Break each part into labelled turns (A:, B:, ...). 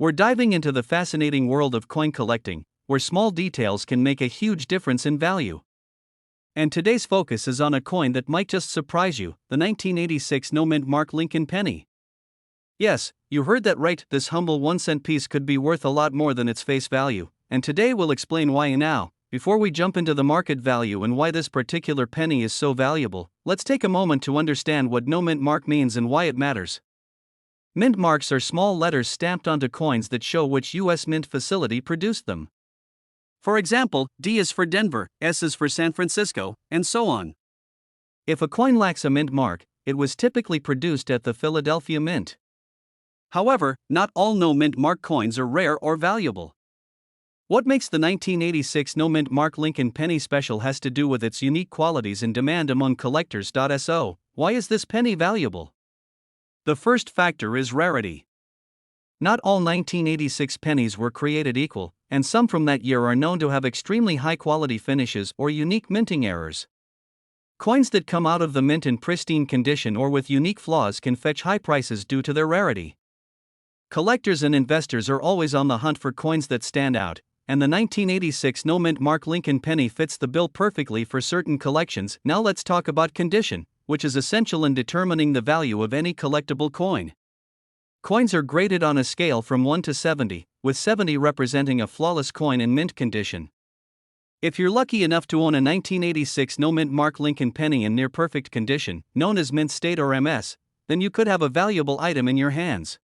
A: We're diving into the fascinating world of coin collecting, where small details can make a huge difference in value. And today's focus is on a coin that might just surprise you, the 1986 no-mint mark Lincoln penny. Yes, you heard that right, this humble 1-cent piece could be worth a lot more than its face value, and today we'll explain why. Now, before we jump into the market value and why this particular penny is so valuable, let's take a moment to understand what no-mint mark means and why it matters. Mint marks are small letters stamped onto coins that show which U.S. mint facility produced them. For example, D is for Denver, S is for San Francisco, and so on. If a coin lacks a mint mark, it was typically produced at the Philadelphia Mint. However, not all no-mint mark coins are rare or valuable. What makes the 1986 no-mint mark Lincoln penny special has to do with its unique qualities and demand among collectors. So, why is this penny valuable? The first factor is rarity. Not all 1986 pennies were created equal, and some from that year are known to have extremely high-quality finishes or unique minting errors. Coins that come out of the mint in pristine condition or with unique flaws can fetch high prices due to their rarity. Collectors and investors are always on the hunt for coins that stand out, and the 1986 no-mint mark Lincoln penny fits the bill perfectly for certain collections. Now let's talk about condition, which is essential in determining the value of any collectible coin. Coins are graded on a scale from 1 to 70, with 70 representing a flawless coin in mint condition. If you're lucky enough to own a 1986 no-mint mark Lincoln penny in near-perfect condition, known as mint state or MS, then you could have a valuable item in your hands.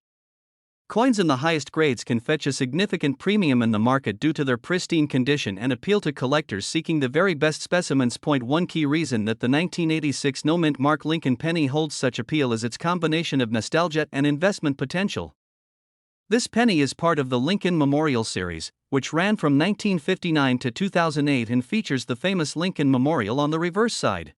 A: Coins in the highest grades can fetch a significant premium in the market due to their pristine condition and appeal to collectors seeking the very best specimens. One key reason that the 1986 no-mint mark Lincoln penny holds such appeal is its combination of nostalgia and investment potential. This penny is part of the Lincoln Memorial series, which ran from 1959 to 2008 and features the famous Lincoln Memorial on the reverse side.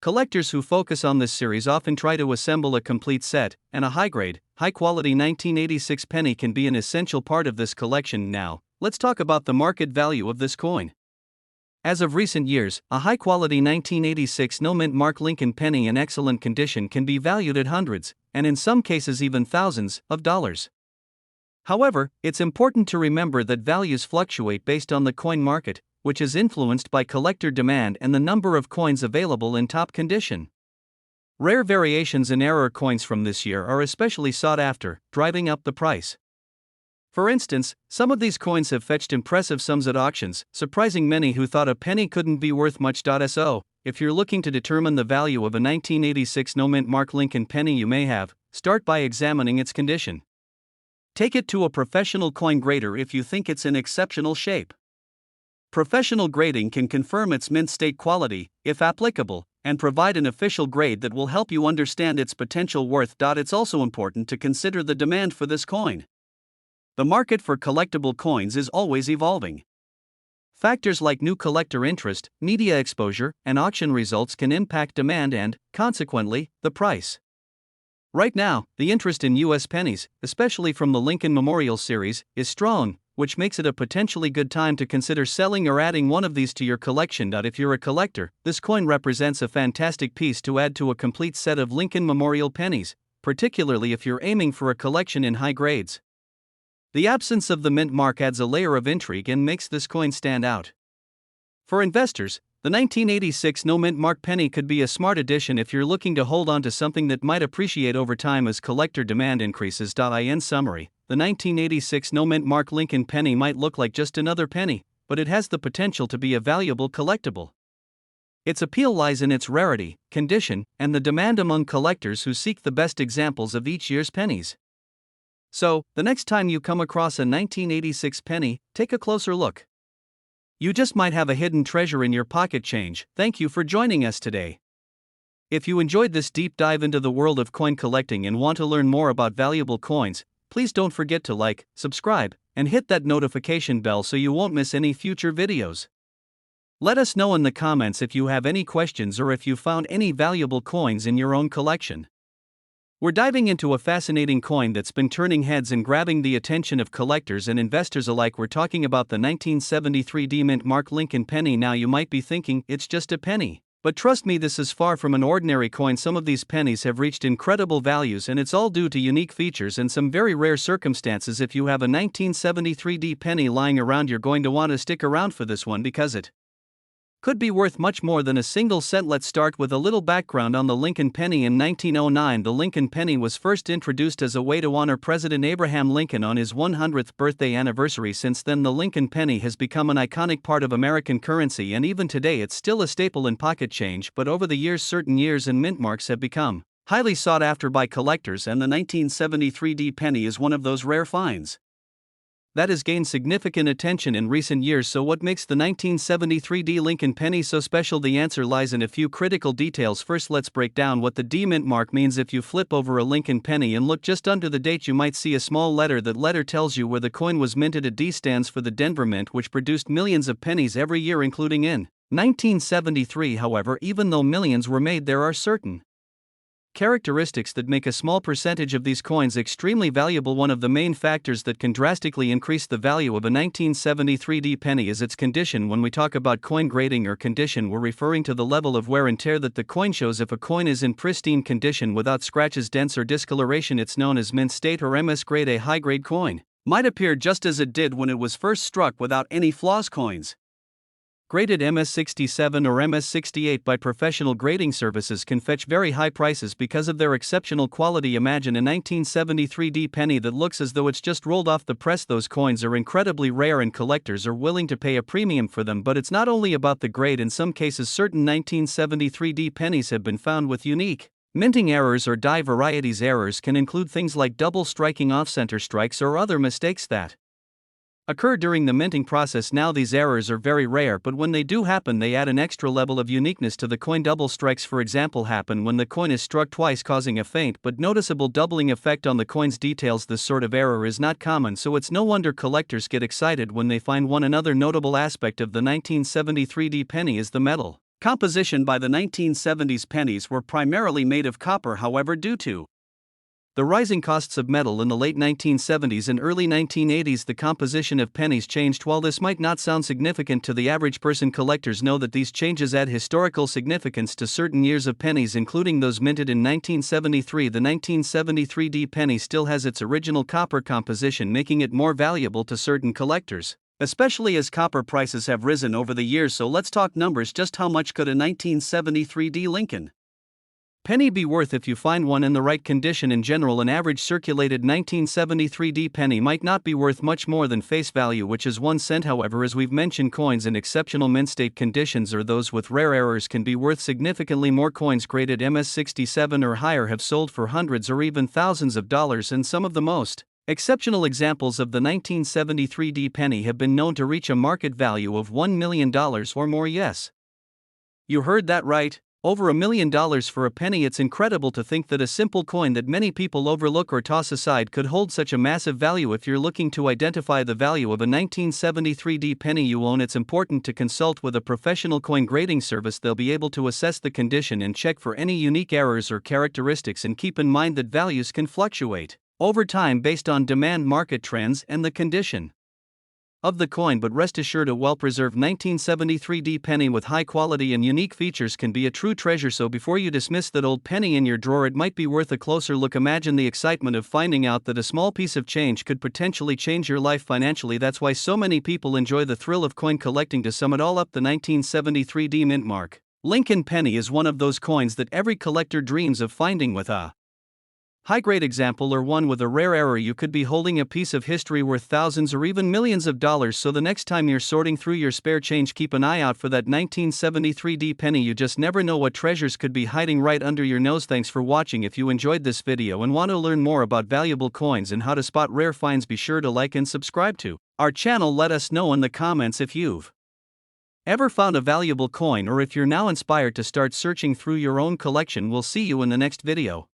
A: Collectors who focus on this series often try to assemble a complete set, and a high-grade, high-quality 1986 penny can be an essential part of this collection. Now, let's talk about the market value of this coin. As of recent years, a high-quality 1986 no-mint mark Lincoln penny in excellent condition can be valued at hundreds, and in some cases even thousands, of dollars. However, it's important to remember that values fluctuate based on the coin market, which is influenced by collector demand and the number of coins available in top condition. Rare variations in error coins from this year are especially sought after, driving up the price. For instance, some of these coins have fetched impressive sums at auctions, surprising many who thought a penny couldn't be worth much. So, if you're looking to determine the value of a 1986 no-mint mark Lincoln penny, you may start by examining its condition. Take it to a professional coin grader if you think it's in exceptional shape. Professional grading can confirm its mint state quality, if applicable, and provide an official grade that will help you understand its potential worth. It's also important to consider the demand for this coin. The market for collectible coins is always evolving. Factors like new collector interest, media exposure, and auction results can impact demand and, consequently, the price. Right now, the interest in U.S. pennies, especially from the Lincoln Memorial series, is strong, which makes it a potentially good time to consider selling or adding one of these to your collection. If you're a collector, this coin represents a fantastic piece to add to a complete set of Lincoln Memorial pennies, particularly if you're aiming for a collection in high grades. The absence of the mint mark adds a layer of intrigue and makes this coin stand out. For investors, the 1986 no-mint mark penny could be a smart addition if you're looking to hold on to something that might appreciate over time as collector demand increases. In summary, the 1986 no-mint mark Lincoln penny might look like just another penny, but it has the potential to be a valuable collectible. Its appeal lies in its rarity, condition, and the demand among collectors who seek the best examples of each year's pennies. So, the next time you come across a 1986 penny, take a closer look. You just might have a hidden treasure in your pocket change. Thank you for joining us today. If you enjoyed this deep dive into the world of coin collecting and want to learn more about valuable coins, please don't forget to like, subscribe, and hit that notification bell so you won't miss any future videos. Let us know in the comments if you have any questions or if you found any valuable coins in your own collection. We're diving into a fascinating coin that's been turning heads and grabbing the attention of collectors and investors alike. We're talking about the 1973 mint mark Lincoln penny. Now you might be thinking, it's just a penny. But trust me, this is far from an ordinary coin. Some of these pennies have reached incredible values, and it's all due to unique features and some very rare circumstances. If you have a 1973D penny lying around, you're going to want to stick around for this one because it could be worth much more than a single cent. Let's start with a little background on the Lincoln penny. In 1909, the Lincoln penny was first introduced as a way to honor President Abraham Lincoln on his 100th birthday anniversary. Since then, the Lincoln penny has become an iconic part of American currency, and even today it's still a staple in pocket change. But over the years, certain years and mint marks have become highly sought after by collectors, and the 1973D penny is one of those rare finds that has gained significant attention in recent years. So what makes the 1973D Lincoln penny so special? The answer lies in a few critical details. First, let's break down what the D mint mark means. If you flip over a Lincoln penny and look just under the date, you might see a small letter. That letter tells you where the coin was minted. A D stands for the Denver Mint, which produced millions of pennies every year, including in 1973. However, even though millions were made, there are certain characteristics that make a small percentage of these coins extremely valuable. One of the main factors that can drastically increase the value of a 1973D penny is its condition. When we talk about coin grading or condition, we're referring to the level of wear and tear that the coin shows. If a coin is in pristine condition without scratches, dents, or discoloration, it's known as mint state or MS grade. A high-grade coin might appear just as it did when it was first struck, without any flaws. Coins graded MS67 or MS68 by professional grading services can fetch very high prices because of their exceptional quality. Imagine a 1973D penny that looks as though it's just rolled off the press. Those coins are incredibly rare and collectors are willing to pay a premium for them. But it's not only about the grade. In some cases, certain 1973D pennies have been found with unique minting errors or die. Varieties errors can include things like double striking, off-center strikes, or other mistakes that occur during the minting process. Now, these errors are very rare, but when they do happen, they add an extra level of uniqueness to the coin. Double strikes, for example, happen when the coin is struck twice, causing a faint but noticeable doubling effect on the coin's details. This sort of error is not common, so it's no wonder collectors get excited when they find one. Another notable aspect of the 1973D penny is the metal composition. By the 1970s, pennies were primarily made of copper. However, due to the rising costs of metal in the late 1970s and early 1980s, the composition of pennies changed. While this might not sound significant to the average person, collectors know that these changes add historical significance to certain years of pennies, including those minted in 1973. The 1973D penny still has its original copper composition, making it more valuable to certain collectors, especially as copper prices have risen over the years. So let's talk numbers. Just how much could a 1973D Lincoln penny be worth if you find one in the right condition? In general, an average circulated 1973D penny might not be worth much more than face value, which is 1 cent. However, as we've mentioned, coins in exceptional mint state conditions or those with rare errors can be worth significantly more. Coins graded MS67 or higher have sold for hundreds or even thousands of dollars, and some of the most exceptional examples of the 1973D penny have been known to reach a market value of $1 million or more. Yes, you heard that right. Over $1 million for a penny. It's incredible to think that a simple coin that many people overlook or toss aside could hold such a massive value. If you're looking to identify the value of a 1973D penny you own, it's important to consult with a professional coin grading service. They'll be able to assess the condition and check for any unique errors or characteristics. And keep in mind that values can fluctuate over time based on demand, market trends, and the condition of the coin, but rest assured a well-preserved 1973D penny with high quality and unique features can be a true treasure. So before you dismiss that old penny in your drawer, it might be worth a closer look. Imagine the excitement of finding out that a small piece of change could potentially change your life financially. That's why so many people enjoy the thrill of coin collecting. To sum it all up, the 1973D mint mark Lincoln penny is one of those coins that every collector dreams of finding. With a high-grade example or one with a rare error, you could be holding a piece of history worth thousands or even millions of dollars. So the next time you're sorting through your spare change, keep an eye out for that 1973D penny. You just never know what treasures could be hiding right under your nose. Thanks for watching. If you enjoyed this video and want to learn more about valuable coins and how to spot rare finds, be sure to like and subscribe to our channel. Let us know in the comments if you've ever found a valuable coin or if you're now inspired to start searching through your own collection. We'll see you in the next video.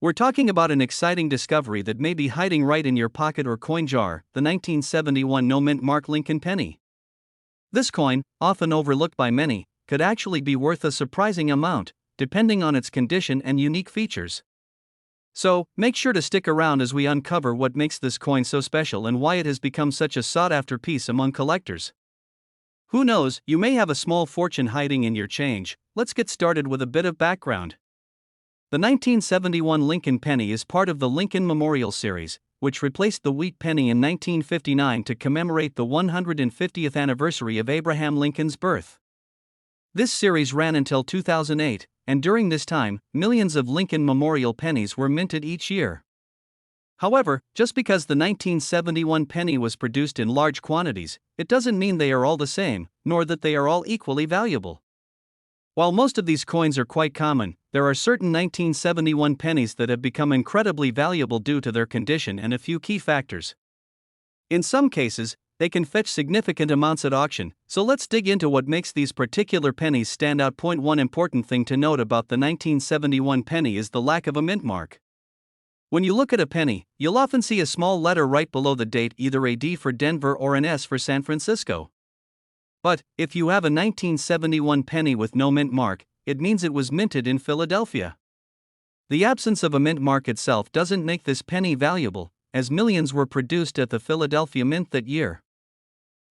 A: We're talking about an exciting discovery that may be hiding right in your pocket or coin jar, the 1971 no mint mark Lincoln penny. This coin, often overlooked by many, could actually be worth a surprising amount, depending on its condition and unique features. So, make sure to stick around as we uncover what makes this coin so special and why it has become such a sought-after piece among collectors. Who knows, you may have a small fortune hiding in your change. Let's get started with a bit of background. The 1971 Lincoln penny is part of the Lincoln Memorial Series, which replaced the wheat penny in 1959 to commemorate the 150th anniversary of Abraham Lincoln's birth. This series ran until 2008, and during this time, millions of Lincoln Memorial pennies were minted each year. However, just because the 1971 penny was produced in large quantities, it doesn't mean they are all the same, nor that they are all equally valuable. While most of these coins are quite common, there are certain 1971 pennies that have become incredibly valuable due to their condition and a few key factors. In some cases, they can fetch significant amounts at auction, so let's dig into what makes these particular pennies stand out. Point 1: Important thing to note about the 1971 penny is the lack of a mint mark. When you look at a penny, you'll often see a small letter right below the date, either a D for Denver or an S for San Francisco. But, if you have a 1971 penny with no mint mark, it means it was minted in Philadelphia. The absence of a mint mark itself doesn't make this penny valuable, as millions were produced at the Philadelphia Mint that year.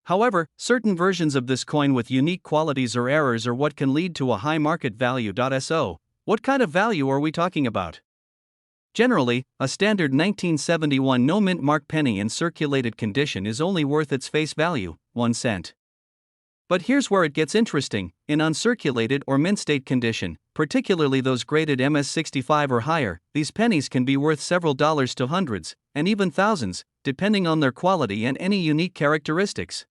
A: However, certain versions of this coin with unique qualities or errors are what can lead to a high market value. So, what kind of value are we talking about? Generally, a standard 1971 no mint mark penny in circulated condition is only worth its face value, 1 cent. But here's where it gets interesting: in uncirculated or mint state condition, particularly those graded MS65 or higher, these pennies can be worth several dollars to hundreds, and even thousands, depending on their quality and any unique characteristics.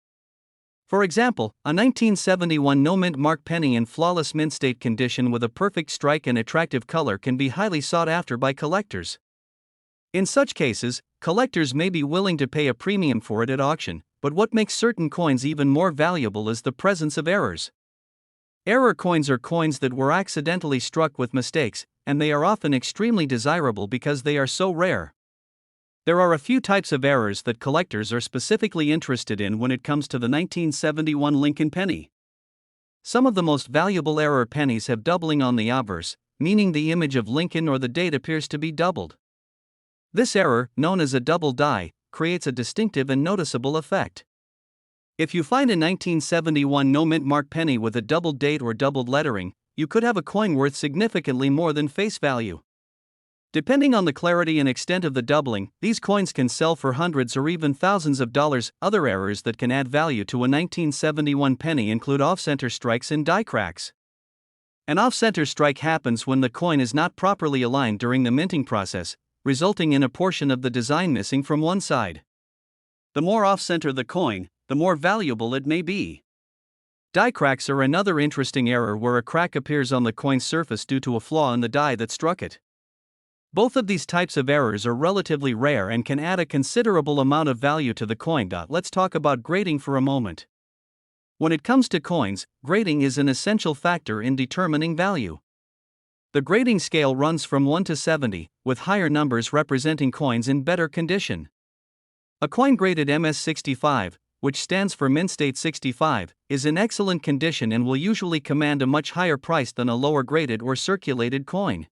A: For example, a 1971 no mint mark penny in flawless mint state condition with a perfect strike and attractive color can be highly sought after by collectors. In such cases, collectors may be willing to pay a premium for it at auction, but what makes certain coins even more valuable is the presence of errors. Error coins are coins that were accidentally struck with mistakes, and they are often extremely desirable because they are so rare. There are a few types of errors that collectors are specifically interested in when it comes to the 1971 Lincoln penny. Some of the most valuable error pennies have doubling on the obverse, meaning the image of Lincoln or the date appears to be doubled. This error, known as a double die, creates a distinctive and noticeable effect. If you find a 1971 no mint mark penny with a doubled date or doubled lettering, you could have a coin worth significantly more than face value. Depending on the clarity and extent of the doubling, these coins can sell for hundreds or even thousands of dollars. Other errors that can add value to a 1971 penny include off-center strikes and die cracks. An off-center strike happens when the coin is not properly aligned during the minting process, resulting in a portion of the design missing from one side. The more off-center the coin, the more valuable it may be. Die cracks are another interesting error where a crack appears on the coin's surface due to a flaw in the die that struck it. Both of these types of errors are relatively rare and can add a considerable amount of value to the coin. Let's talk about grading for a moment. When it comes to coins, grading is an essential factor in determining value. The grading scale runs from 1 to 70, with higher numbers representing coins in better condition. A coin graded MS65, which stands for Mint State 65, is in excellent condition and will usually command a much higher price than a lower graded or circulated coin.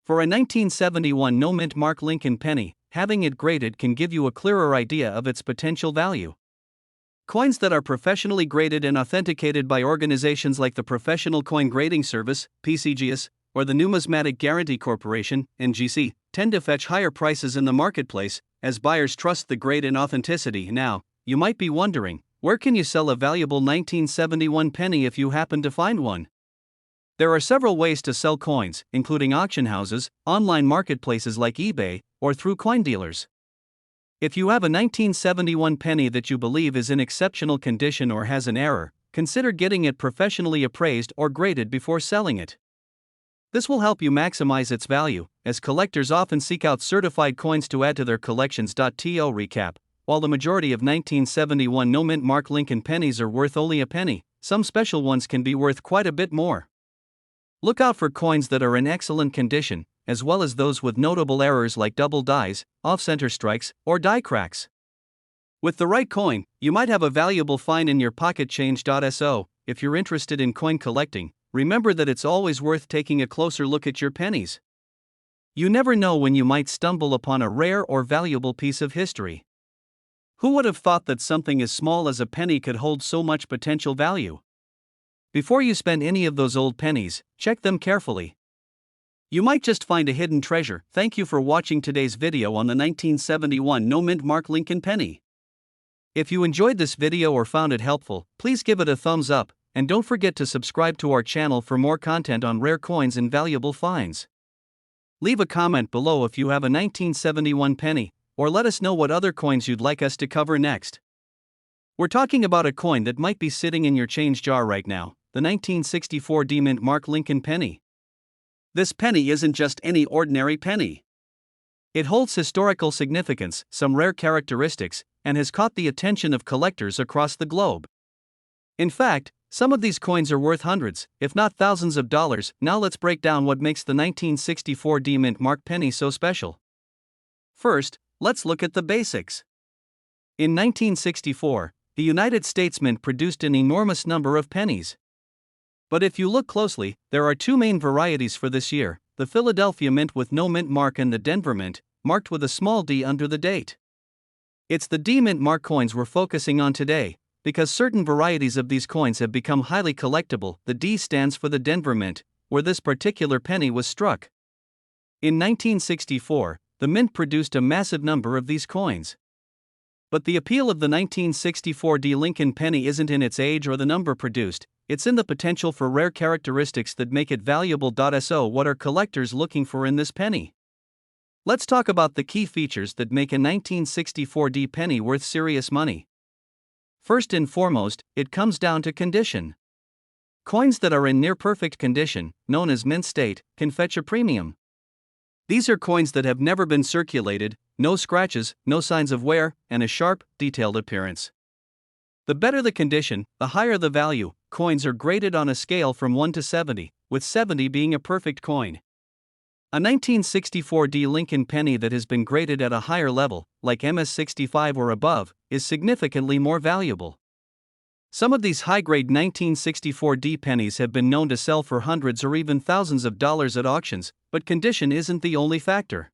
A: For a 1971 no mint mark Lincoln penny, having it graded can give you a clearer idea of its potential value. Coins that are professionally graded and authenticated by organizations like the Professional Coin Grading Service, PCGS, or the Numismatic Guarantee Corporation, NGC, tend to fetch higher prices in the marketplace, as buyers trust the grade and authenticity. Now, you might be wondering, where can you sell a valuable 1971 penny if you happen to find one? There are several ways to sell coins, including auction houses, online marketplaces like eBay, or through coin dealers. If you have a 1971 penny that you believe is in exceptional condition or has an error, consider getting it professionally appraised or graded before selling it. This will help you maximize its value, as collectors often seek out certified coins to add to their collections. To recap, while the majority of 1971 no mint mark Lincoln pennies are worth only a penny, some special ones can be worth quite a bit more. Look out for coins that are in excellent condition, as well as those with notable errors like double dies, off-center strikes, or die cracks. With the right coin, you might have a valuable find in your pocket. Change.so. If you're interested in coin collecting, remember that it's always worth taking a closer look at your pennies. You never know when you might stumble upon a rare or valuable piece of history. Who would have thought that something as small as a penny could hold so much potential value? Before you spend any of those old pennies, check them carefully. You might just find a hidden treasure. Thank you for watching today's video on the 1971 no mint mark Lincoln penny. If you enjoyed this video or found it helpful, please give it a thumbs up, and don't forget to subscribe to our channel for more content on rare coins and valuable finds. Leave a comment below if you have a 1971 penny, or let us know what other coins you'd like us to cover next. We're talking about a coin that might be sitting in your change jar right now, the 1964 mint mark Lincoln penny. This penny isn't just any ordinary penny. It holds historical significance, some rare characteristics, and has caught the attention of collectors across the globe. In fact, some of these coins are worth hundreds, if not thousands of dollars. Now let's break down what makes the 1964 mint mark penny so special. First, let's look at the basics. In 1964, the United States Mint produced an enormous number of pennies. But if you look closely, there are two main varieties for this year: the Philadelphia Mint with no mint mark and the Denver Mint, marked with a small d under the date. It's the D mint mark coins we're focusing on today, because certain varieties of these coins have become highly collectible. The D stands for the Denver Mint, where this particular penny was struck. In 1964, the Mint produced a massive number of these coins. But the appeal of the 1964 Lincoln penny isn't in its age or the number produced, it's in the potential for rare characteristics that make it valuable. So, what are collectors looking for in this penny? Let's talk about the key features that make a 1964 penny worth serious money. First and foremost, it comes down to condition. Coins that are in near perfect condition, known as mint state, can fetch a premium. These are coins that have never been circulated, no scratches, no signs of wear, and a sharp, detailed appearance. The better the condition, the higher the value. Coins are graded on a scale from 1 to 70, with 70 being a perfect coin. A 1964 Lincoln penny that has been graded at a higher level, like MS65 or above, is significantly more valuable. Some of these high-grade 1964 pennies have been known to sell for hundreds or even thousands of dollars at auctions, but condition isn't the only factor.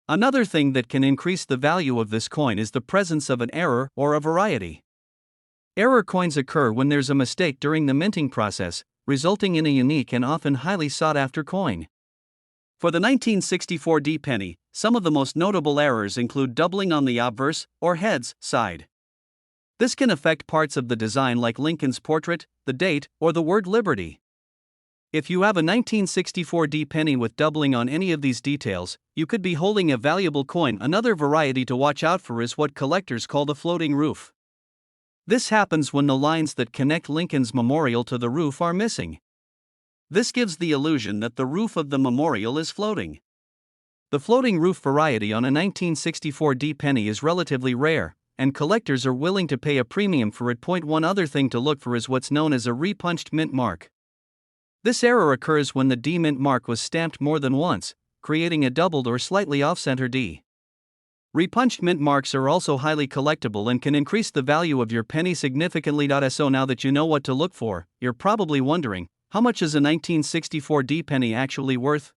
A: Another thing that can increase the value of this coin is the presence of an error or a variety. Error coins occur when there's a mistake during the minting process, resulting in a unique and often highly sought-after coin. For the 1964 penny, some of the most notable errors include doubling on the obverse, or heads, side. This can affect parts of the design like Lincoln's portrait, the date, or the word liberty. If you have a 1964 penny with doubling on any of these details, you could be holding a valuable coin. Another variety to watch out for is what collectors call the floating roof. This happens when the lines that connect Lincoln's memorial to the roof are missing. This gives the illusion that the roof of the memorial is floating. The floating roof variety on a 1964 penny is relatively rare, and collectors are willing to pay a premium for it. One other thing to look for is what's known as a repunched mint mark. This error occurs when the D mint mark was stamped more than once, creating a doubled or slightly off-center D. Repunched mint marks are also highly collectible and can increase the value of your penny significantly. So now that you know what to look for, you're probably wondering, how much is a 1964 penny actually worth?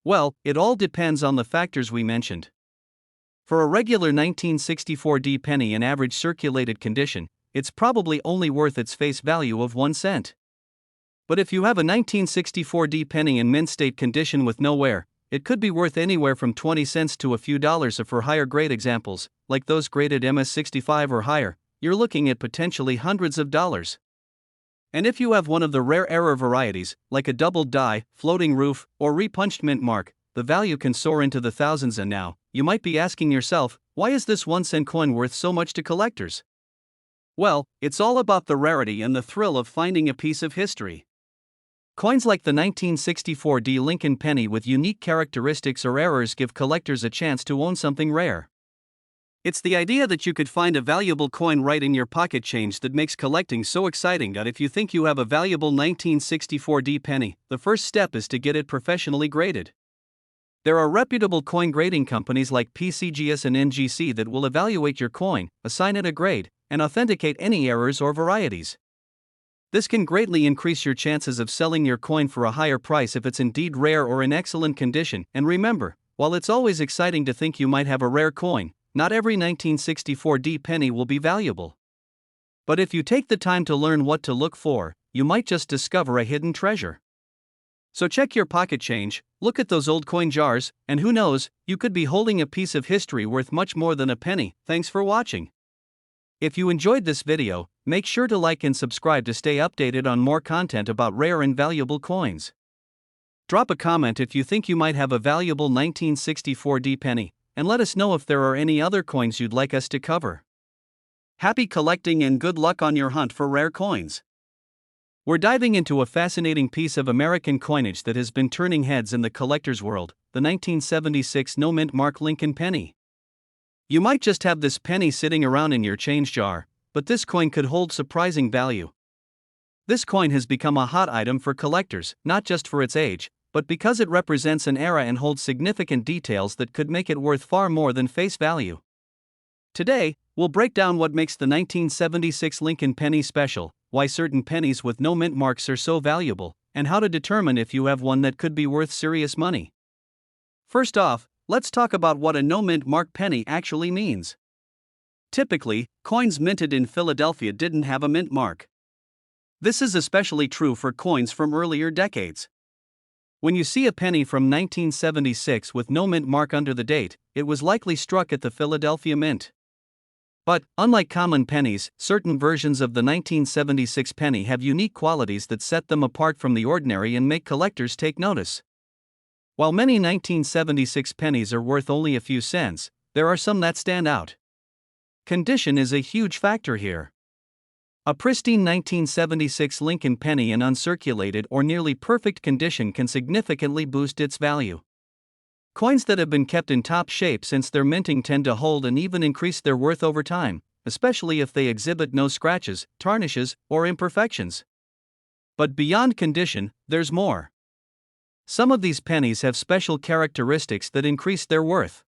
A: Well, it all depends on the factors we mentioned. For a regular 1964 penny in average circulated condition, it's probably only worth its face value of 1 cent. But if you have a 1964 penny in mint state condition with no wear, it could be worth anywhere from 20 cents to a few dollars. For higher grade examples, like those graded MS65 or higher, you're looking at potentially hundreds of dollars. And if you have one of the rare error varieties, like a doubled die, floating roof, or repunched mint mark, the value can soar into the thousands. And now, you might be asking yourself, why is this 1 cent coin worth so much to collectors? Well, it's all about the rarity and the thrill of finding a piece of history. Coins like the 1964 Lincoln penny with unique characteristics or errors give collectors a chance to own something rare. It's the idea that you could find a valuable coin right in your pocket change that makes collecting so exciting. If you think you have a valuable 1964 penny, the first step is to get it professionally graded. There are reputable coin grading companies like PCGS and NGC that will evaluate your coin, assign it a grade, and authenticate any errors or varieties. This can greatly increase your chances of selling your coin for a higher price if it's indeed rare or in excellent condition. And remember, while it's always exciting to think you might have a rare coin, not every 1964D penny will be valuable. But if you take the time to learn what to look for, you might just discover a hidden treasure. So check your pocket change, look at those old coin jars, and who knows, you could be holding a piece of history worth much more than a penny. Thanks for watching. If you enjoyed this video, make sure to like and subscribe to stay updated on more content about rare and valuable coins. Drop a comment if you think you might have a valuable 1964D penny, and let us know if there are any other coins you'd like us to cover. Happy collecting and good luck on your hunt for rare coins. We're diving into a fascinating piece of American coinage that has been turning heads in the collector's world, the 1976 no-mint mark Lincoln penny. You might just have this penny sitting around in your change jar, but this coin could hold surprising value. This coin has become a hot item for collectors, not just for its age, but because it represents an era and holds significant details that could make it worth far more than face value. Today, we'll break down what makes the 1976 Lincoln penny special, why certain pennies with no mint marks are so valuable, and how to determine if you have one that could be worth serious money. First off, let's talk about what a no mint mark penny actually means. Typically, coins minted in Philadelphia didn't have a mint mark. This is especially true for coins from earlier decades. When you see a penny from 1976 with no mint mark under the date, it was likely struck at the Philadelphia Mint. But, unlike common pennies, certain versions of the 1976 penny have unique qualities that set them apart from the ordinary and make collectors take notice. While many 1976 pennies are worth only a few cents, there are some that stand out. Condition is a huge factor here. A pristine 1976 Lincoln penny in uncirculated or nearly perfect condition can significantly boost its value. Coins that have been kept in top shape since their minting tend to hold and even increase their worth over time, especially if they exhibit no scratches, tarnishes, or imperfections. But beyond condition, there's more. Some of these pennies have special characteristics that increase their worth.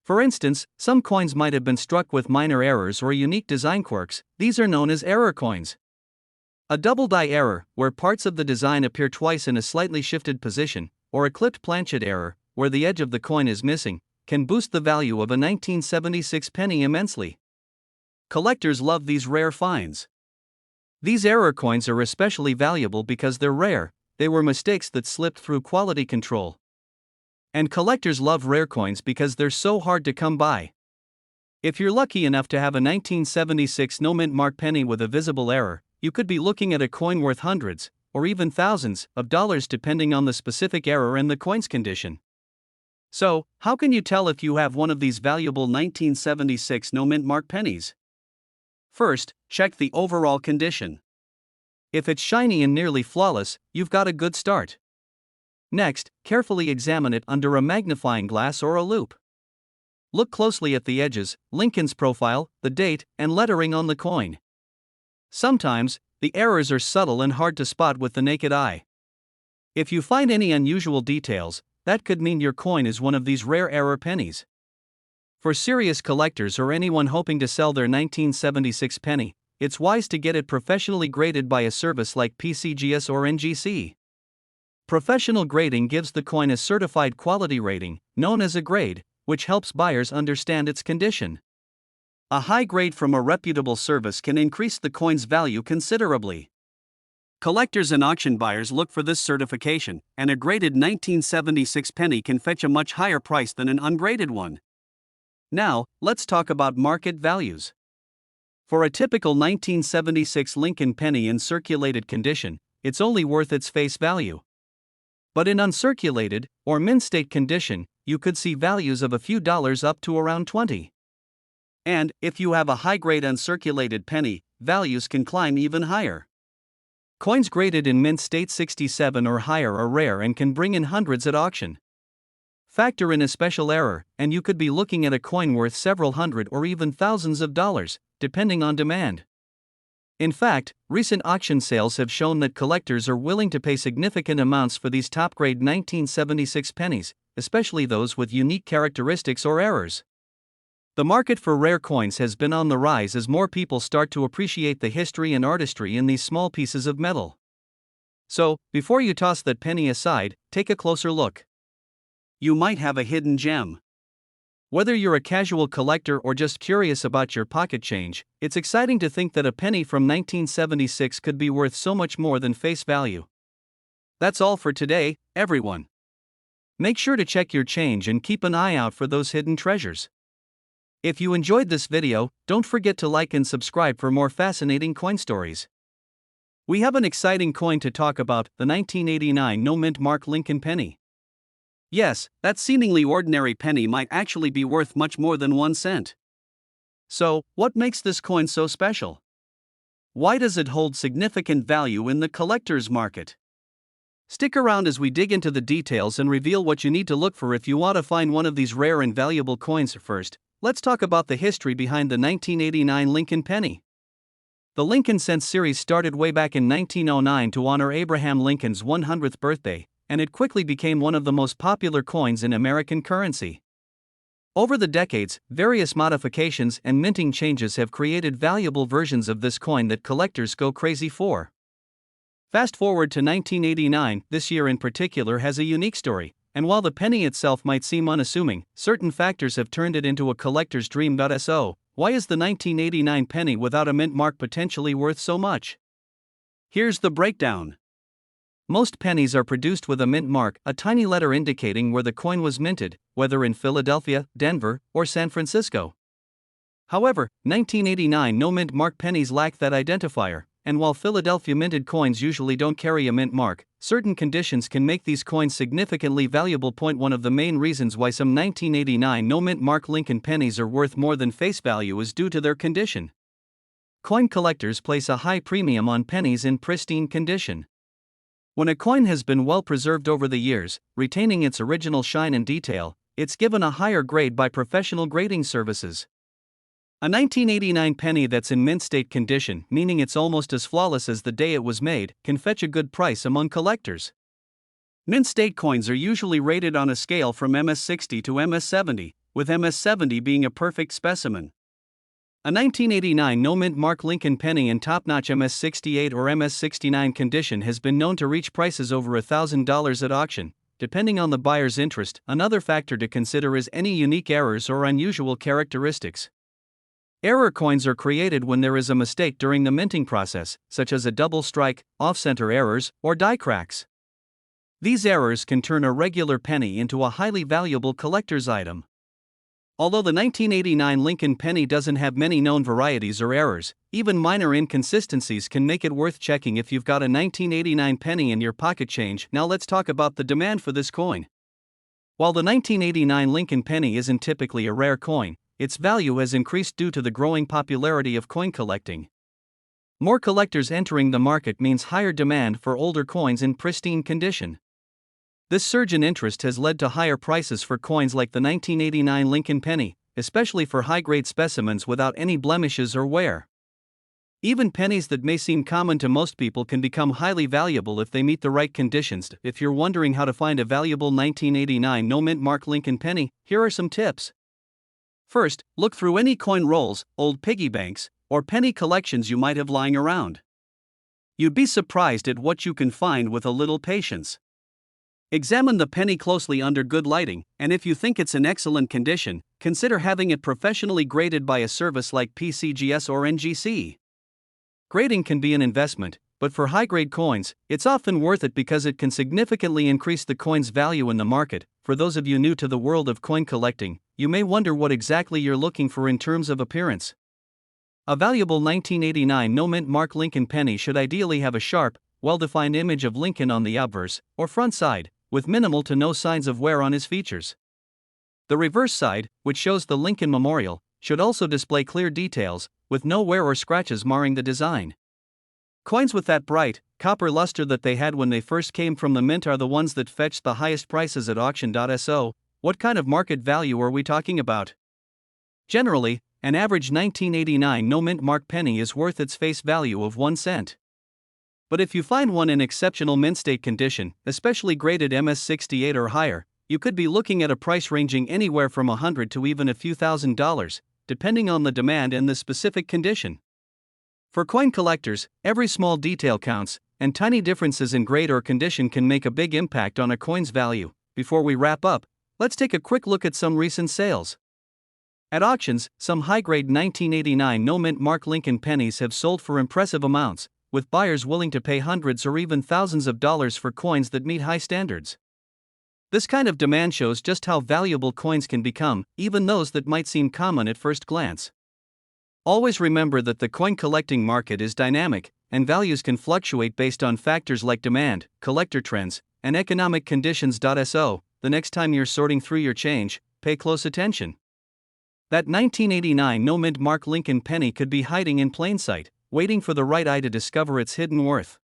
A: For instance, some coins might have been struck with minor errors or unique design quirks. These are known as error coins. A double die error, where parts of the design appear twice in a slightly shifted position, or a clipped planchet error, where the edge of the coin is missing, can boost the value of a 1976 penny immensely. Collectors love these rare finds. These error coins are especially valuable because they're rare. They were mistakes that slipped through quality control. And collectors love rare coins because they're so hard to come by. If you're lucky enough to have a 1976 no-mint mark penny with a visible error, you could be looking at a coin worth hundreds, or even thousands, of dollars depending on the specific error and the coin's condition. So, how can you tell if you have one of these valuable 1976 no-mint mark pennies? First, check the overall condition. If it's shiny and nearly flawless, you've got a good start. Next, carefully examine it under a magnifying glass or a loupe. Look closely at the edges, Lincoln's profile, the date, and lettering on the coin. Sometimes, the errors are subtle and hard to spot with the naked eye. If you find any unusual details, that could mean your coin is one of these rare error pennies. For serious collectors or anyone hoping to sell their 1976 penny, it's wise to get it professionally graded by a service like PCGS or NGC. Professional grading gives the coin a certified quality rating, known as a grade, which helps buyers understand its condition. A high grade from a reputable service can increase the coin's value considerably. Collectors and auction buyers look for this certification, and a graded 1976 penny can fetch a much higher price than an ungraded one. Now, let's talk about market values. For a typical 1976 Lincoln penny in circulated condition, it's only worth its face value. But in uncirculated, or mint state condition, you could see values of a few dollars up to around $20. And, if you have a high-grade uncirculated penny, values can climb even higher. Coins graded in mint state 67 or higher are rare and can bring in hundreds at auction. Factor in a special error, and you could be looking at a coin worth several hundred or even thousands of dollars, depending on demand. In fact, recent auction sales have shown that collectors are willing to pay significant amounts for these top-grade 1976 pennies, especially those with unique characteristics or errors. The market for rare coins has been on the rise as more people start to appreciate the history and artistry in these small pieces of metal. So, before you toss that penny aside, take a closer look. You might have a hidden gem. Whether you're a casual collector or just curious about your pocket change, it's exciting to think that a penny from 1976 could be worth so much more than face value. That's all for today, everyone. Make sure to check your change and keep an eye out for those hidden treasures. If you enjoyed this video, don't forget to like and subscribe for more fascinating coin stories. We have an exciting coin to talk about, the 1989 no-mint mark Lincoln penny. Yes, that seemingly ordinary penny might actually be worth much more than 1 cent. So, what makes this coin so special? Why does it hold significant value in the collector's market? Stick around as we dig into the details and reveal what you need to look for if you want to find one of these rare and valuable coins. First, let's talk about the history behind the 1989 Lincoln penny. The Lincoln Cent series started way back in 1909 to honor Abraham Lincoln's 100th birthday, and it quickly became one of the most popular coins in American currency. Over the decades, various modifications and minting changes have created valuable versions of this coin that collectors go crazy for. Fast forward to 1989, this year in particular has a unique story, and while the penny itself might seem unassuming, certain factors have turned it into a collector's dream. So, why is the 1989 penny without a mint mark potentially worth so much? Here's the breakdown. Most pennies are produced with a mint mark, a tiny letter indicating where the coin was minted, whether in Philadelphia, Denver, or San Francisco. However, 1989 no-mint mark pennies lack that identifier, and while Philadelphia minted coins usually don't carry a mint mark, certain conditions can make these coins significantly valuable. One of the main reasons why some 1989 no-mint mark Lincoln pennies are worth more than face value is due to their condition. Coin collectors place a high premium on pennies in pristine condition. When a coin has been well preserved over the years, retaining its original shine and detail, it's given a higher grade by professional grading services. A 1989 penny that's in mint state condition, meaning it's almost as flawless as the day it was made, can fetch a good price among collectors. Mint state coins are usually rated on a scale from MS60 to MS70, with MS70 being a perfect specimen. A 1989 no-mint mark Lincoln penny in top-notch MS68 or MS69 condition has been known to reach prices over $1,000 at auction, depending on the buyer's interest. Another factor to consider is any unique errors or unusual characteristics. Error coins are created when there is a mistake during the minting process, such as a double strike, off-center errors, or die cracks. These errors can turn a regular penny into a highly valuable collector's item. Although the 1989 Lincoln penny doesn't have many known varieties or errors, even minor inconsistencies can make it worth checking if you've got a 1989 penny in your pocket change. Now let's talk about the demand for this coin. While the 1989 Lincoln penny isn't typically a rare coin, its value has increased due to the growing popularity of coin collecting. More collectors entering the market means higher demand for older coins in pristine condition. This surge in interest has led to higher prices for coins like the 1989 Lincoln penny, especially for high-grade specimens without any blemishes or wear. Even pennies that may seem common to most people can become highly valuable if they meet the right conditions. If you're wondering how to find a valuable 1989 no-mint mark Lincoln penny, here are some tips. First, look through any coin rolls, old piggy banks, or penny collections you might have lying around. You'd be surprised at what you can find with a little patience. Examine the penny closely under good lighting, and if you think it's in excellent condition, consider having it professionally graded by a service like PCGS or NGC. Grading can be an investment, but for high-grade coins, it's often worth it because it can significantly increase the coin's value in the market. For those of you new to the world of coin collecting, you may wonder what exactly you're looking for in terms of appearance. A valuable 1989 no-mint mark Lincoln penny should ideally have a sharp, well-defined image of Lincoln on the obverse, or front side, with minimal to no signs of wear on his features. The reverse side, which shows the Lincoln Memorial, should also display clear details, with no wear or scratches marring the design. Coins with that bright, copper luster that they had when they first came from the mint are the ones that fetched the highest prices at auction. So, what kind of market value are we talking about? Generally, an average 1989 no-mint mark penny is worth its face value of 1 cent. But if you find one in exceptional mint state condition, especially graded MS68 or higher, you could be looking at a price ranging anywhere from $100 to even a few $1,000s, depending on the demand and the specific condition. For coin collectors, every small detail counts, and tiny differences in grade or condition can make a big impact on a coin's value. Before we wrap up, let's take a quick look at some recent sales. At auctions, some high-grade 1989 no-mint Mark Lincoln pennies have sold for impressive amounts, with buyers willing to pay hundreds or even thousands of dollars for coins that meet high standards. This kind of demand shows just how valuable coins can become, even those that might seem common at first glance. Always remember that the coin collecting market is dynamic, and values can fluctuate based on factors like demand, collector trends, and economic conditions. So, the next time you're sorting through your change, pay close attention. That 1989 no-mint Mark Lincoln penny could be hiding in plain sight, waiting for the right eye to discover its hidden worth.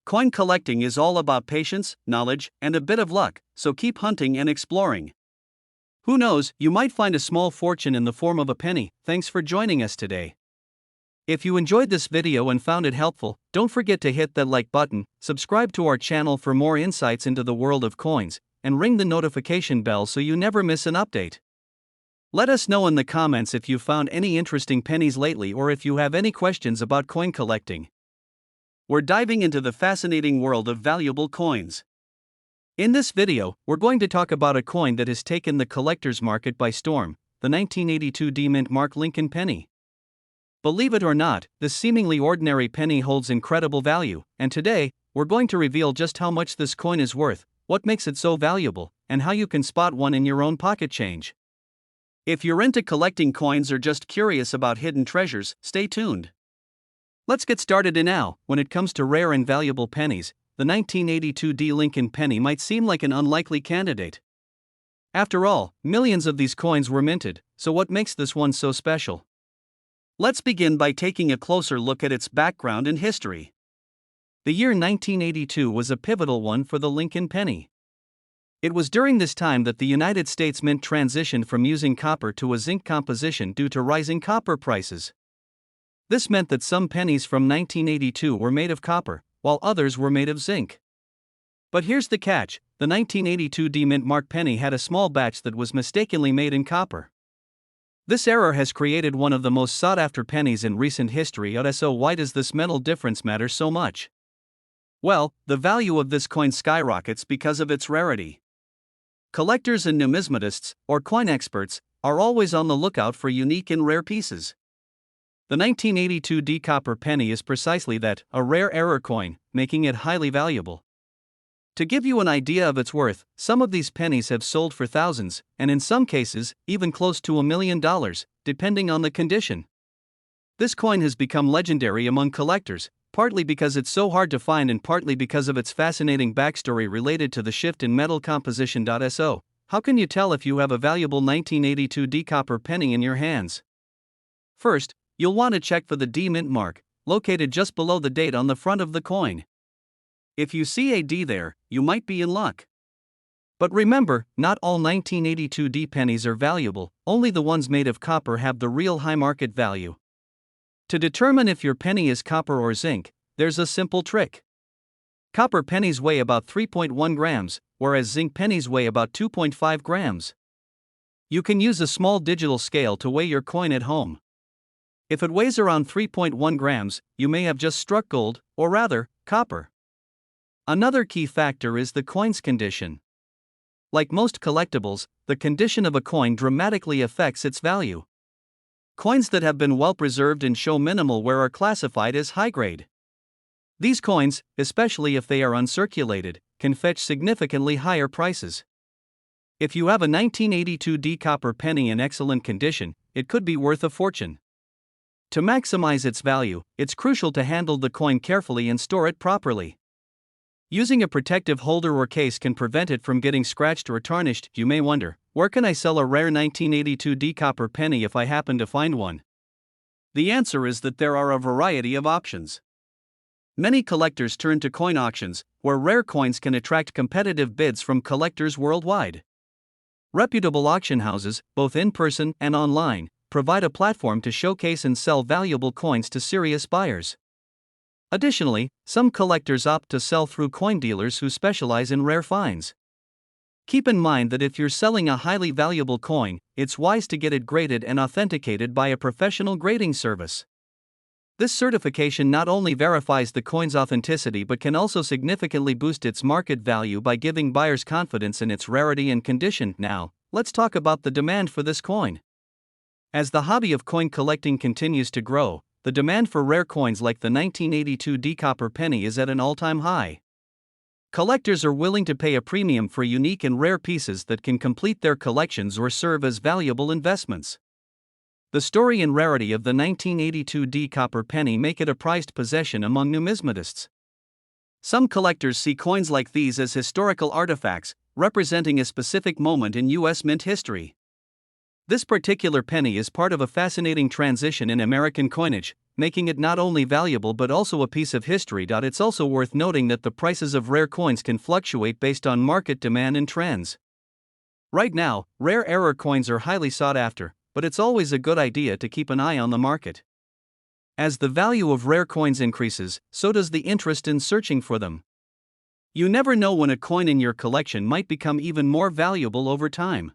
A: Coin collecting is all about patience, knowledge, and a bit of luck, so keep hunting and exploring. Who knows, you might find a small fortune in the form of a penny. Thanks for joining us today. If you enjoyed this video and found it helpful, don't forget to hit that like button, subscribe to our channel for more insights into the world of coins, and ring the notification bell so you never miss an update. Let us know in the comments if you found any interesting pennies lately or if you have any questions about coin collecting. We're diving into the fascinating world of valuable coins. In this video, we're going to talk about a coin that has taken the collector's market by storm, the 1982 D-Mint Mark Lincoln penny. Believe it or not, this seemingly ordinary penny holds incredible value, and today, we're going to reveal just how much this coin is worth, what makes it so valuable, and how you can spot one in your own pocket change. If you're into collecting coins or just curious about hidden treasures, stay tuned. Let's get started now. When it comes to rare and valuable pennies, the 1982 D Lincoln penny might seem like an unlikely candidate. After all, millions of these coins were minted, so what makes this one so special? Let's begin by taking a closer look at its background and history. The year 1982 was a pivotal one for the Lincoln penny. It was during this time that the United States Mint transitioned from using copper to a zinc composition due to rising copper prices. This meant that some pennies from 1982 were made of copper, while others were made of zinc. But here's the catch: the 1982 D-Mint Mark penny had a small batch that was mistakenly made in copper. This error has created one of the most sought-after pennies in recent history. So why does this metal difference matter so much? Well, the value of this coin skyrockets because of its rarity. Collectors and numismatists, or coin experts, are always on the lookout for unique and rare pieces. The 1982 D copper penny is precisely that, a rare error coin, making it highly valuable. To give you an idea of its worth, some of these pennies have sold for thousands, and in some cases, even close to $1 million, depending on the condition. This coin has become legendary among collectors, partly because it's so hard to find and partly because of its fascinating backstory related to the shift in metal composition. So, how can you tell if you have a valuable 1982 D copper penny in your hands? First, you'll want to check for the D-Mint mark, located just below the date on the front of the coin. If you see a D there, you might be in luck. But remember, not all 1982 D pennies are valuable, only the ones made of copper have the real high market value. To determine if your penny is copper or zinc, there's a simple trick. Copper pennies weigh about 3.1 grams, whereas zinc pennies weigh about 2.5 grams. You can use a small digital scale to weigh your coin at home. If it weighs around 3.1 grams, you may have just struck gold, or rather, copper. Another key factor is the coin's condition. Like most collectibles, the condition of a coin dramatically affects its value. Coins that have been well preserved and show minimal wear are classified as high grade. These coins, especially if they are uncirculated, can fetch significantly higher prices. If you have a 1982 D copper penny in excellent condition, it could be worth a fortune. To maximize its value, it's crucial to handle the coin carefully and store it properly. Using a protective holder or case can prevent it from getting scratched or tarnished. You may wonder, where can I sell a rare 1982 D copper penny if I happen to find one? The answer is that there are a variety of options. Many collectors turn to coin auctions, where rare coins can attract competitive bids from collectors worldwide. Reputable auction houses, both in person and online, provide a platform to showcase and sell valuable coins to serious buyers. Additionally, some collectors opt to sell through coin dealers who specialize in rare finds. Keep in mind that if you're selling a highly valuable coin, it's wise to get it graded and authenticated by a professional grading service. This certification not only verifies the coin's authenticity but can also significantly boost its market value by giving buyers confidence in its rarity and condition. Now, let's talk about the demand for this coin. As the hobby of coin collecting continues to grow, the demand for rare coins like the 1982 D-copper penny is at an all-time high. Collectors are willing to pay a premium for unique and rare pieces that can complete their collections or serve as valuable investments. The story and rarity of the 1982 D-copper penny make it a prized possession among numismatists. Some collectors see coins like these as historical artifacts, representing a specific moment in U.S. mint history. This particular penny is part of a fascinating transition in American coinage, making it not only valuable but also a piece of history. It's also worth noting that the prices of rare coins can fluctuate based on market demand and trends. Right now, rare error coins are highly sought after, but it's always a good idea to keep an eye on the market. As the value of rare coins increases, so does the interest in searching for them. You never know when a coin in your collection might become even more valuable over time.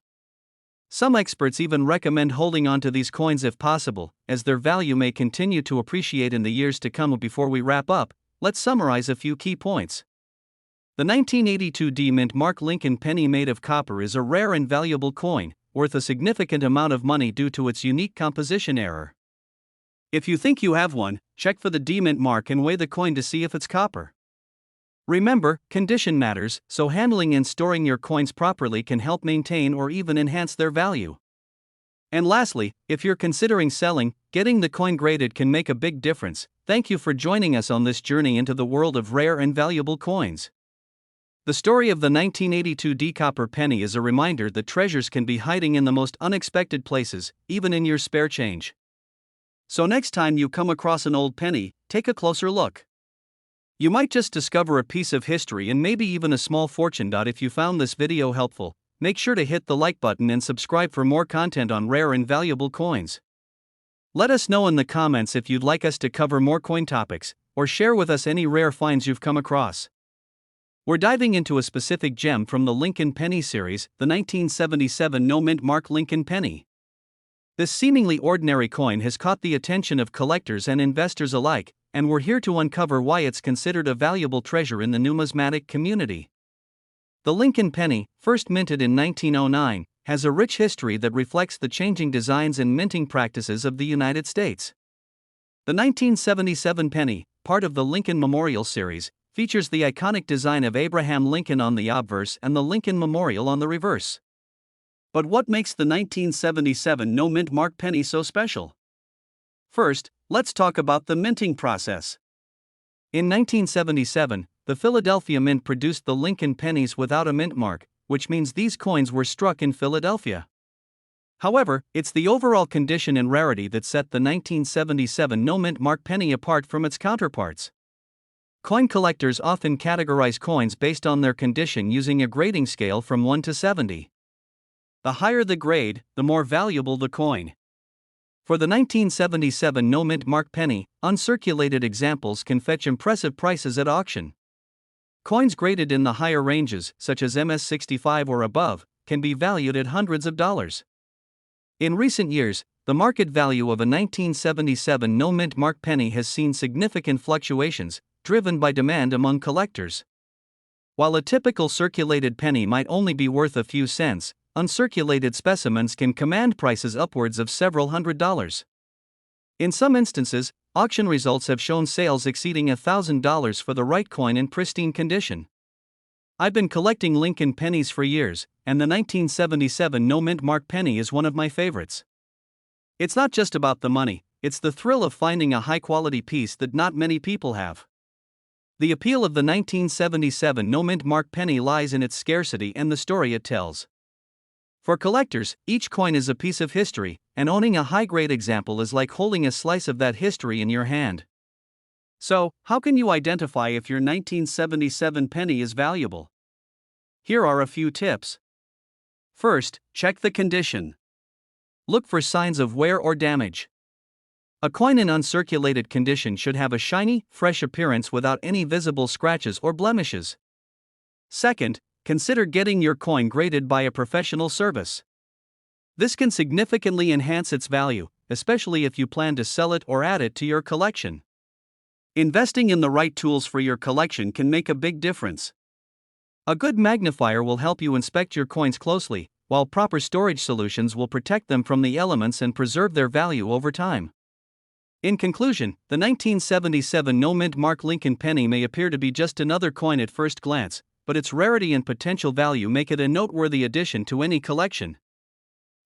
A: Some experts even recommend holding on to these coins if possible, as their value may continue to appreciate in the years to come. Before we wrap up, let's summarize a few key points. The 1982 D Mint Mark Lincoln penny made of copper is a rare and valuable coin, worth a significant amount of money due to its unique composition error. If you think you have one, check for the D Mint mark and weigh the coin to see if it's copper. Remember, condition matters, so handling and storing your coins properly can help maintain or even enhance their value. And lastly, if you're considering selling, getting the coin graded can make a big difference. Thank you for joining us on this journey into the world of rare and valuable coins. The story of the 1982 D-copper penny is a reminder that treasures can be hiding in the most unexpected places, even in your spare change. So next time you come across an old penny, take a closer look. You might just discover a piece of history and maybe even a small fortune. If you found this video helpful, make sure to hit the like button and subscribe for more content on rare and valuable coins. Let us know in the comments if you'd like us to cover more coin topics, or share with us any rare finds you've come across. We're diving into a specific gem from the Lincoln Penny series, the 1977 No Mint Mark Lincoln penny. This seemingly ordinary coin has caught the attention of collectors and investors alike, and we're here to uncover why it's considered a valuable treasure in the numismatic community. The Lincoln penny, first minted in 1909, has a rich history that reflects the changing designs and minting practices of the United States. The 1977 penny, part of the Lincoln Memorial series, features the iconic design of Abraham Lincoln on the obverse and the Lincoln Memorial on the reverse. But what makes the 1977 No Mint Mark penny so special? First, let's talk about the minting process. In 1977, the Philadelphia Mint produced the Lincoln pennies without a mint mark, which means these coins were struck in Philadelphia. However, it's the overall condition and rarity that set the 1977 No Mint Mark penny apart from its counterparts. Coin collectors often categorize coins based on their condition using a grading scale from 1 to 70. The higher the grade, the more valuable the coin. For the 1977 No Mint Mark penny, uncirculated examples can fetch impressive prices at auction. Coins graded in the higher ranges, such as MS-65 or above, can be valued at hundreds of dollars. In recent years, the market value of a 1977 No Mint Mark penny has seen significant fluctuations, driven by demand among collectors. While a typical circulated penny might only be worth a few cents, uncirculated specimens can command prices upwards of several $100s. In some instances, auction results have shown sales exceeding $1,000 for the right coin in pristine condition. I've been collecting Lincoln pennies for years, and the 1977 No Mint Mark penny is one of my favorites. It's not just about the money, it's the thrill of finding a high-quality piece that not many people have. The appeal of the 1977 No Mint Mark penny lies in its scarcity and the story it tells. For collectors, each coin is a piece of history, and owning a high-grade example is like holding a slice of that history in your hand. So, how can you identify if your 1977 penny is valuable? Here are a few tips. First, check the condition. Look for signs of wear or damage. A coin in uncirculated condition should have a shiny, fresh appearance without any visible scratches or blemishes. Second, consider getting your coin graded by a professional service. This can significantly enhance its value, especially if you plan to sell it or add it to your collection. Investing in the right tools for your collection can make a big difference. A good magnifier will help you inspect your coins closely, while proper storage solutions will protect them from the elements and preserve their value over time. In conclusion, the 1977 no-mint mark Lincoln penny may appear to be just another coin at first glance, but its rarity and potential value make it a noteworthy addition to any collection.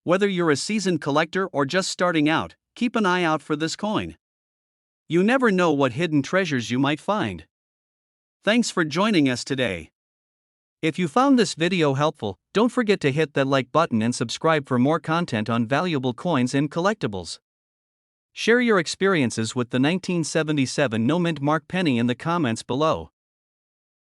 A: Whether you're a seasoned collector or just starting out, keep an eye out for this coin. You never know what hidden treasures you might find. Thanks for joining us today. If you found this video helpful, don't forget to hit that like button and subscribe for more content on valuable coins and collectibles. Share your experiences with the 1977 no-mint mark penny in the comments below.